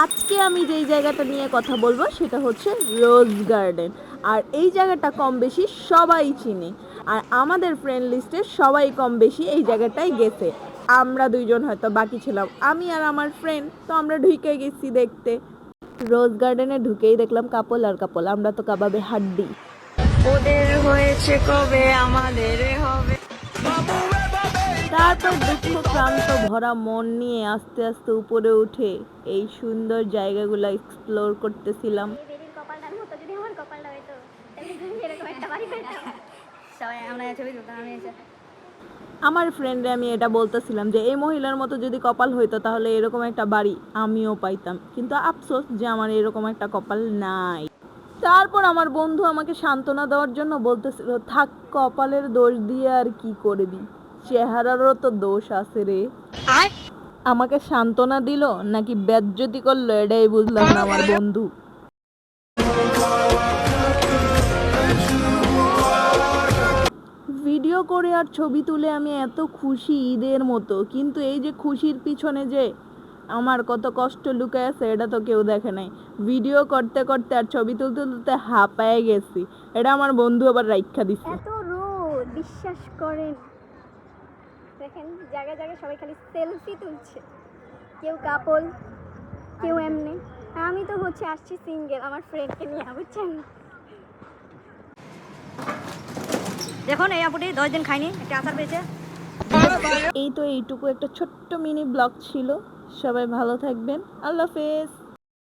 আজকে আমি যেই জায়গাটা নিয়ে কথা বলবো সেটা হচ্ছে রোজ গার্ডেন। আর এই জায়গাটা কম বেশি সবাই চিনে, আর আমাদের ফ্রেন্ড লিস্টে সবাই কম বেশি এই জায়গাটায় গেছে। আমরা দুইজন হয়তো বাকি ছিলাম, আমি আর আমার ফ্রেন্ড, তো আমরা ঢুকে গেছি দেখতে। রোজ গার্ডেনে ঢুকেই দেখলাম কাপল আর কাপল, আমরা তো কাবাবে হাড্ডি। ওদের হয়েছে কবে আমাদের হবে। তারপর দুঃখ ক্লান্ত ভরা মন নিয়ে আস্তে আস্তে উপরে উঠে এই সুন্দর জায়গাগুলো এক্সপ্লোর করতেছিলাম। বেরির কপালটার মতো যদি আমার কপালটা হইতো তাহলে তুমি এরকম একটা বাড়ি পেতাম। সবাই আমরা ছবি তুলতাম, আমি এসে আমার ফ্রেন্ডে আমি এটা বলতেছিলাম যে এই মহিলার মতো যদি কপাল হইতো তাহলে এরকম একটা বাড়ি আমিও পাইতাম, কিন্তু আফসোস যে আমার এরকম একটা কপাল নাই। তারপর আমার বন্ধু আমাকে সান্ত্বনা দেওয়ার জন্য বলতেছিল, থাক, কপালের দোষ দিয়ে আর কি করবি, চেহারারও তো দোষ আছে রে। আমাকে সান্ত্বনা দিল নাকি বেজ্জতি করলো এটাই বুঝলাম না আমার বন্ধু। ভিডিও করে আর ছবি তুলে আমি এত খুশি ঈদের মতো, কিন্তু এই যে খুশির পিছনে যে আমার কত কষ্ট লুকায় আছে এটা তো কেউ দেখে নাই। ভিডিও করতে করতে আর ছবি তুলতে তুলতে হাঁপায়ে গেছি, এটা আমার বন্ধু আবার রাইখা দিছে। এত রোদ, বিশ্বাস করেন। দেখেন জায়গায় জায়গায় সবাই খালি সেলফি তুলছে, কেউ কাপল, কেউ এমনি। আমি তো হচ্ছে আসছি সিঙ্গেল আমার ফ্রেন্ডকে নিয়ে, বুঝছেন। দেখুন এই আপুটি 10 দিন খাইনি, একটা আচার পেয়েছে। এই তো এইটুকু একটা ছোট্ট মিনি ব্লগ ছিল। সবাই ভালো থাকবেন, আল্লাহ হাফেজ।